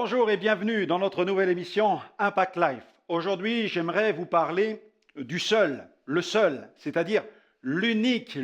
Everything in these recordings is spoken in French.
Bonjour et bienvenue dans notre nouvelle émission Impact Life. Aujourd'hui, j'aimerais vous parler du seul, le seul, c'est-à-dire l'unique.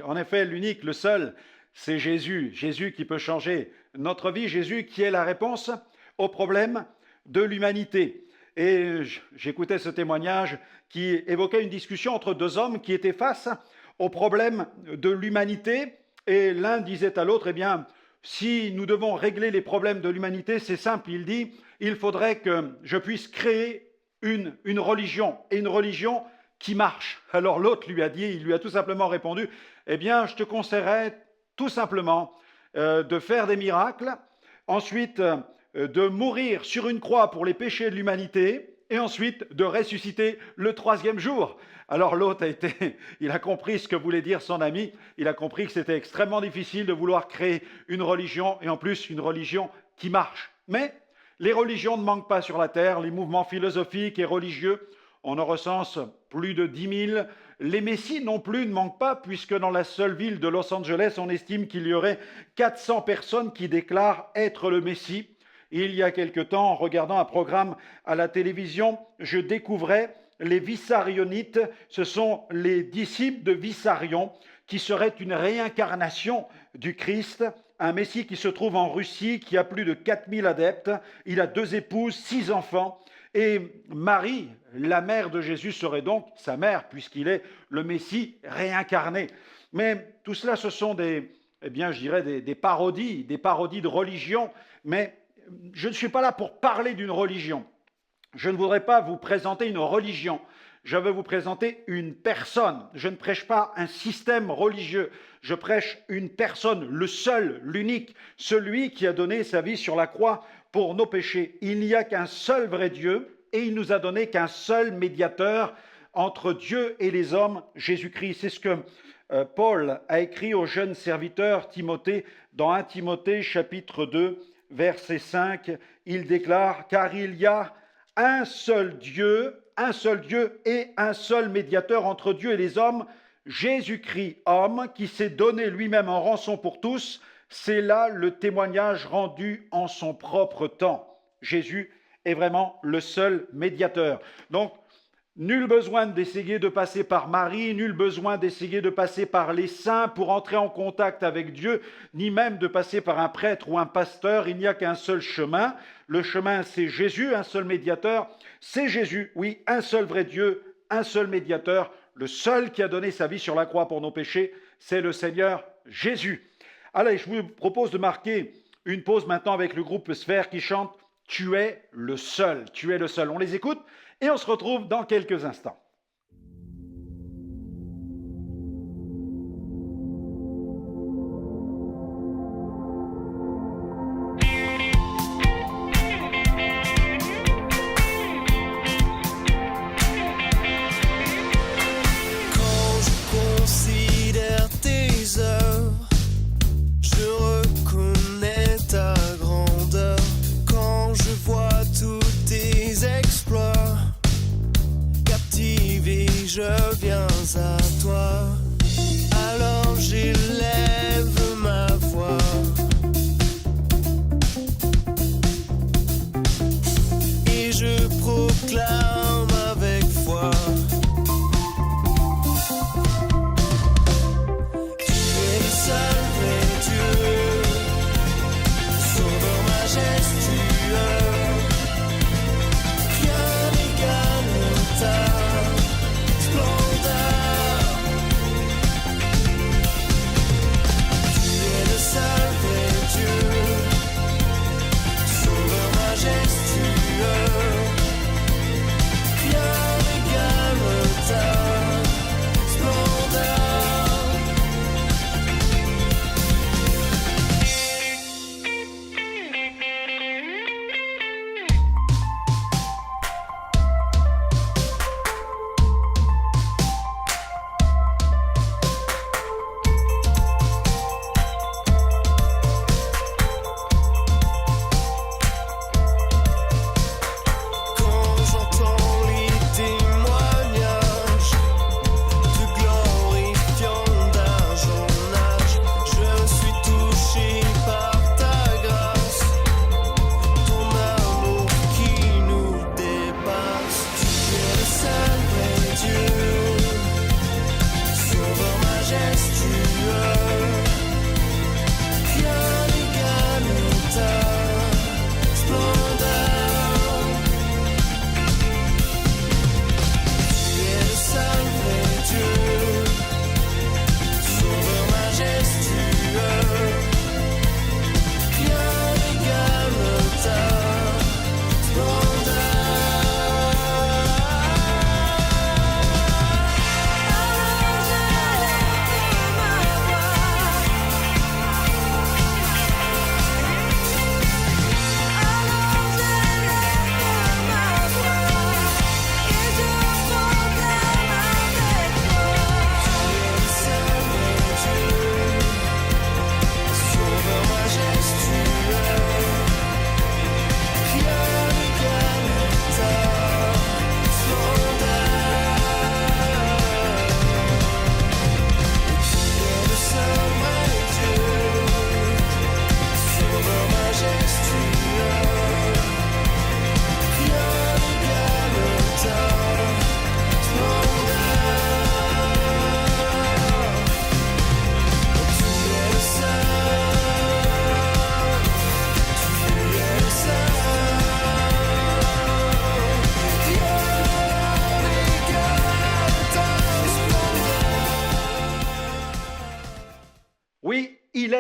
En effet, l'unique, le seul, c'est Jésus. Jésus qui peut changer notre vie, Jésus qui est la réponse au problème de l'humanité. Et j'écoutais ce témoignage qui évoquait une discussion entre deux hommes qui étaient face au problème de l'humanité. Et l'un disait à l'autre, eh bien, si nous devons régler les problèmes de l'humanité, c'est simple, il dit, il faudrait que je puisse créer une religion, et une religion qui marche. Alors l'autre lui a dit, il lui a tout simplement répondu, eh bien, je te conseillerais tout simplement de faire des miracles, ensuite de mourir sur une croix pour les péchés de l'humanité, et ensuite de ressusciter le troisième jour. Alors l'autre il a compris ce que voulait dire son ami, il a compris que c'était extrêmement difficile de vouloir créer une religion, et en plus une religion qui marche. Mais les religions ne manquent pas sur la terre, les mouvements philosophiques et religieux, on en recense plus de 10 000. Les messies non plus ne manquent pas, puisque dans la seule ville de Los Angeles, on estime qu'il y aurait 400 personnes qui déclarent être le Messie. Il y a quelque temps, en regardant un programme à la télévision, je découvrais les Vissarionites. Ce sont les disciples de Vissarion qui seraient une réincarnation du Christ, un Messie qui se trouve en Russie, qui a plus de 4000 adeptes. Il a 2 épouses, 6 enfants. Et Marie, la mère de Jésus, serait donc sa mère, puisqu'il est le Messie réincarné. Mais tout cela, ce sont des parodies de religion, mais je ne suis pas là pour parler d'une religion. Je ne voudrais pas vous présenter une religion. Je veux vous présenter une personne. Je ne prêche pas un système religieux. Je prêche une personne, le seul, l'unique, celui qui a donné sa vie sur la croix pour nos péchés. Il n'y a qu'un seul vrai Dieu et il nous a donné qu'un seul médiateur entre Dieu et les hommes, Jésus-Christ. C'est ce que Paul a écrit au jeune serviteur Timothée dans 1 Timothée chapitre 2, verset 5, il déclare « Car il y a un seul Dieu et un seul médiateur entre Dieu et les hommes, Jésus-Christ, homme, qui s'est donné lui-même en rançon pour tous. C'est là le témoignage rendu en son propre temps. » Jésus est vraiment le seul médiateur. Donc, nul besoin d'essayer de passer par Marie, nul besoin d'essayer de passer par les saints pour entrer en contact avec Dieu, ni même de passer par un prêtre ou un pasteur. Il n'y a qu'un seul chemin. Le chemin, c'est Jésus, un seul médiateur. C'est Jésus, oui, un seul vrai Dieu, un seul médiateur. Le seul qui a donné sa vie sur la croix pour nos péchés, c'est le Seigneur Jésus. Allez, je vous propose de marquer une pause maintenant avec le groupe Sphère qui chante « Tu es le seul ». Tu es le seul. On les écoute et on se retrouve dans quelques instants. Quand je considère tes œuvres, je reconnais ta grandeur. Quand je vois tous tes exploits, captifs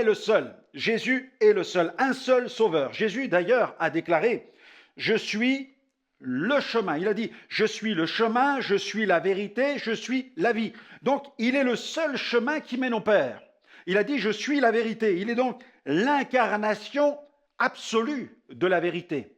le seul. Jésus est le seul, un seul sauveur. Jésus d'ailleurs a déclaré, je suis le chemin. Il a dit, je suis le chemin, je suis la vérité, je suis la vie. Donc, il est le seul chemin qui mène au Père. Il a dit, je suis la vérité. Il est donc l'incarnation absolue de la vérité.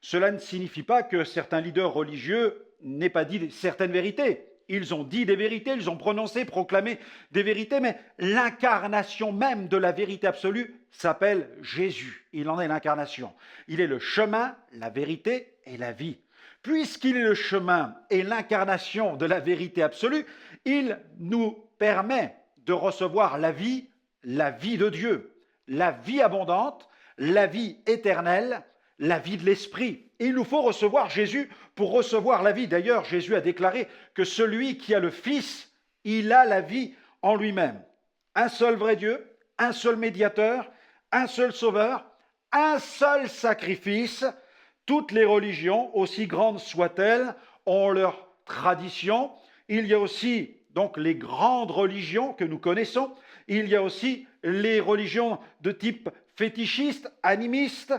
Cela ne signifie pas que certains leaders religieux n'aient pas dit certaines vérités. Ils ont dit des vérités, ils ont prononcé, proclamé des vérités, mais l'incarnation même de la vérité absolue s'appelle Jésus. Il en est l'incarnation. Il est le chemin, la vérité et la vie. Puisqu'il est le chemin et l'incarnation de la vérité absolue, il nous permet de recevoir la vie de Dieu, la vie abondante, la vie éternelle, la vie de l'esprit. Il nous faut recevoir Jésus pour recevoir la vie. D'ailleurs, Jésus a déclaré que celui qui a le Fils, il a la vie en lui-même. Un seul vrai Dieu, un seul médiateur, un seul sauveur, un seul sacrifice. Toutes les religions, aussi grandes soient-elles, ont leur tradition. Il y a aussi donc les grandes religions que nous connaissons. Il y a aussi les religions de type fétichiste, animiste.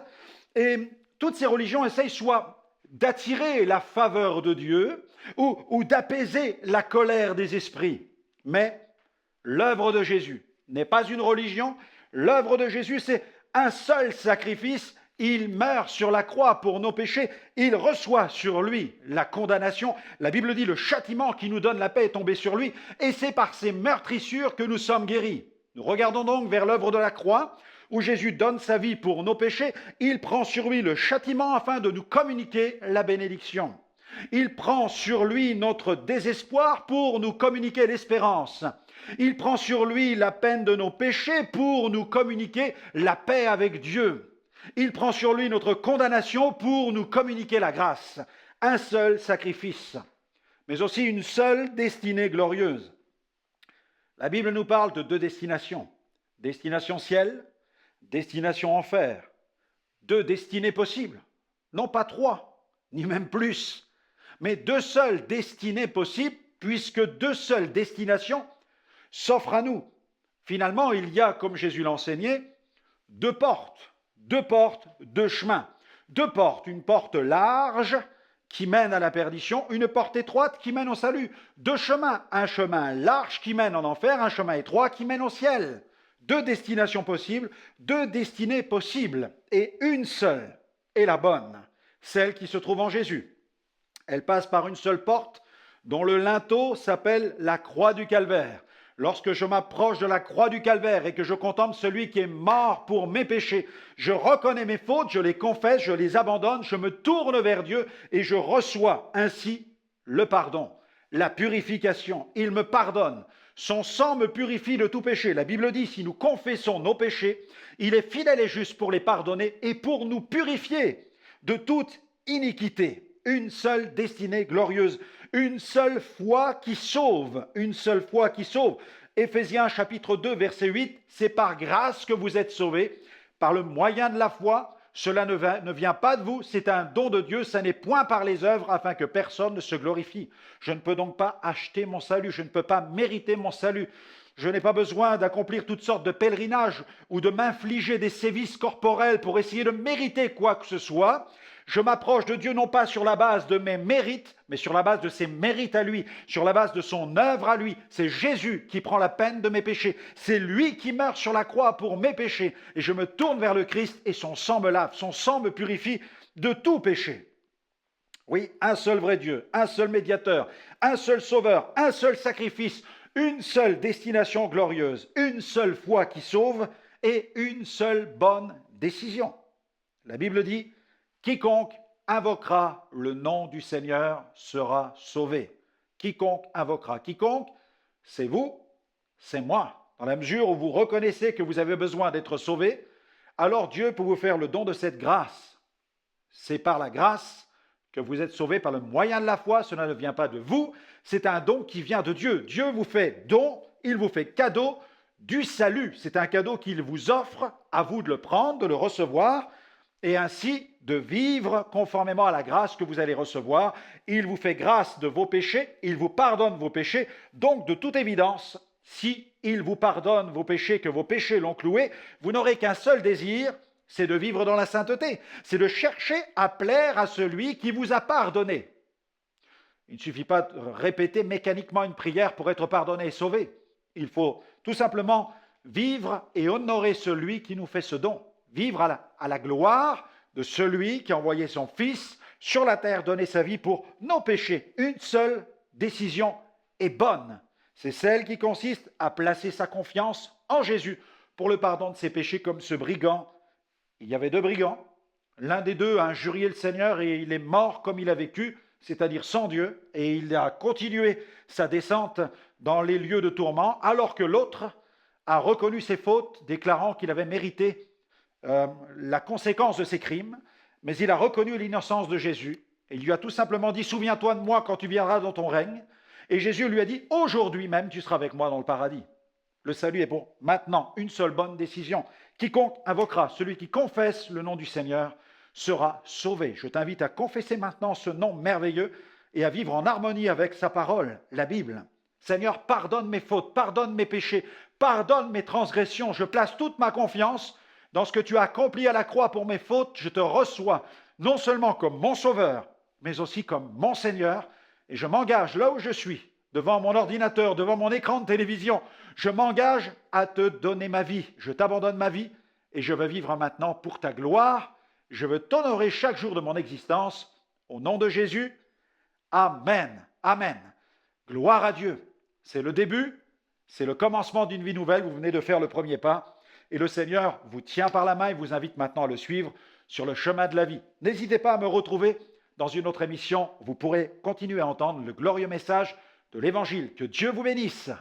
Et toutes ces religions essayent soit d'attirer la faveur de Dieu ou d'apaiser la colère des esprits. Mais l'œuvre de Jésus n'est pas une religion. L'œuvre de Jésus, c'est un seul sacrifice. Il meurt sur la croix pour nos péchés. Il reçoit sur lui la condamnation. La Bible dit le châtiment qui nous donne la paix est tombé sur lui. Et c'est par ses meurtrissures que nous sommes guéris. Nous regardons donc vers l'œuvre de la croix où Jésus donne sa vie pour nos péchés. Il prend sur lui le châtiment afin de nous communiquer la bénédiction. Il prend sur lui notre désespoir pour nous communiquer l'espérance. Il prend sur lui la peine de nos péchés pour nous communiquer la paix avec Dieu. Il prend sur lui notre condamnation pour nous communiquer la grâce. Un seul sacrifice, mais aussi une seule destinée glorieuse. La Bible nous parle de deux destinations. Destination ciel, destination enfer. Deux destinées possibles. Non pas trois, ni même plus, mais deux seules destinées possibles, puisque deux seules destinations s'offrent à nous. Finalement, il y a, comme Jésus l'enseignait, deux portes, deux chemins. Deux portes, une porte large qui mène à la perdition, une porte étroite qui mène au salut. Deux chemins, un chemin large qui mène en enfer, un chemin étroit qui mène au ciel. Deux destinations possibles, deux destinées possibles, et une seule est la bonne, celle qui se trouve en Jésus. Elle passe par une seule porte dont le linteau s'appelle la croix du calvaire. Lorsque je m'approche de la croix du calvaire et que je contemple celui qui est mort pour mes péchés, je reconnais mes fautes, je les confesse, je les abandonne, je me tourne vers Dieu et je reçois ainsi le pardon, la purification. Il me pardonne. Son sang me purifie de tout péché. La Bible dit, si nous confessons nos péchés, il est fidèle et juste pour les pardonner et pour nous purifier de toute iniquité. Une seule destinée glorieuse, une seule foi qui sauve, une seule foi qui sauve. Éphésiens chapitre 2, verset 8, c'est par grâce que vous êtes sauvés, par le moyen de la foi. Cela ne vient pas de vous, c'est un don de Dieu, ça n'est point par les œuvres afin que personne ne se glorifie. Je ne peux donc pas acheter mon salut, je ne peux pas mériter mon salut. Je n'ai pas besoin d'accomplir toutes sortes de pèlerinages ou de m'infliger des sévices corporels pour essayer de mériter quoi que ce soit. Je m'approche de Dieu non pas sur la base de mes mérites, mais sur la base de ses mérites à lui, sur la base de son œuvre à lui. C'est Jésus qui prend la peine de mes péchés. C'est lui qui meurt sur la croix pour mes péchés. Et je me tourne vers le Christ et son sang me lave, son sang me purifie de tout péché. Oui, un seul vrai Dieu, un seul médiateur, un seul sauveur, un seul sacrifice, une seule destination glorieuse, une seule foi qui sauve et une seule bonne décision. La Bible dit, quiconque invoquera le nom du Seigneur sera sauvé. Quiconque invoquera. Quiconque, c'est vous, c'est moi. Dans la mesure où vous reconnaissez que vous avez besoin d'être sauvé, alors Dieu peut vous faire le don de cette grâce. C'est par la grâce que vous êtes sauvés par le moyen de la foi. Cela ne vient pas de vous, c'est un don qui vient de Dieu. Dieu vous fait don, il vous fait cadeau du salut. C'est un cadeau qu'il vous offre, à vous de le prendre, de le recevoir, et ainsi de vivre conformément à la grâce que vous allez recevoir. Il vous fait grâce de vos péchés, il vous pardonne vos péchés, donc de toute évidence, si il vous pardonne vos péchés, que vos péchés l'ont cloué, vous n'aurez qu'un seul désir, c'est de vivre dans la sainteté, c'est de chercher à plaire à celui qui vous a pardonné. Il ne suffit pas de répéter mécaniquement une prière pour être pardonné et sauvé. Il faut tout simplement vivre et honorer celui qui nous fait ce don. Vivre à la gloire de celui qui a envoyé son Fils sur la terre, donner sa vie pour nos péchés. Une seule décision est bonne. C'est celle qui consiste à placer sa confiance en Jésus pour le pardon de ses péchés, comme ce brigand. Il y avait 2 brigands. L'un des 2 a injurié le Seigneur et il est mort comme il a vécu, c'est-à-dire sans Dieu, et il a continué sa descente dans les lieux de tourment, alors que l'autre a reconnu ses fautes, déclarant qu'il avait mérité la conséquence de ses crimes, mais il a reconnu l'innocence de Jésus. Et il lui a tout simplement dit « Souviens-toi de moi quand tu viendras dans ton règne ». Et Jésus lui a dit « Aujourd'hui même, tu seras avec moi dans le paradis ». Le salut est pour maintenant, une seule bonne décision. Quiconque invoquera, celui qui confesse le nom du Seigneur, sera sauvé. Je t'invite à confesser maintenant ce nom merveilleux et à vivre en harmonie avec sa parole, la Bible. Seigneur, pardonne mes fautes, pardonne mes péchés, pardonne mes transgressions. Je place toute ma confiance dans ce que tu as accompli à la croix pour mes fautes. Je te reçois non seulement comme mon sauveur, mais aussi comme mon Seigneur. Et je m'engage là où je suis, devant mon ordinateur, devant mon écran de télévision. Je m'engage à te donner ma vie. Je t'abandonne ma vie et je veux vivre maintenant pour ta gloire. Je veux t'honorer chaque jour de mon existence. Au nom de Jésus, Amen. Amen. Gloire à Dieu. C'est le début, c'est le commencement d'une vie nouvelle. Vous venez de faire le premier pas. Et le Seigneur vous tient par la main et vous invite maintenant à le suivre sur le chemin de la vie. N'hésitez pas à me retrouver dans une autre émission. Vous pourrez continuer à entendre le glorieux message de l'Évangile. Que Dieu vous bénisse.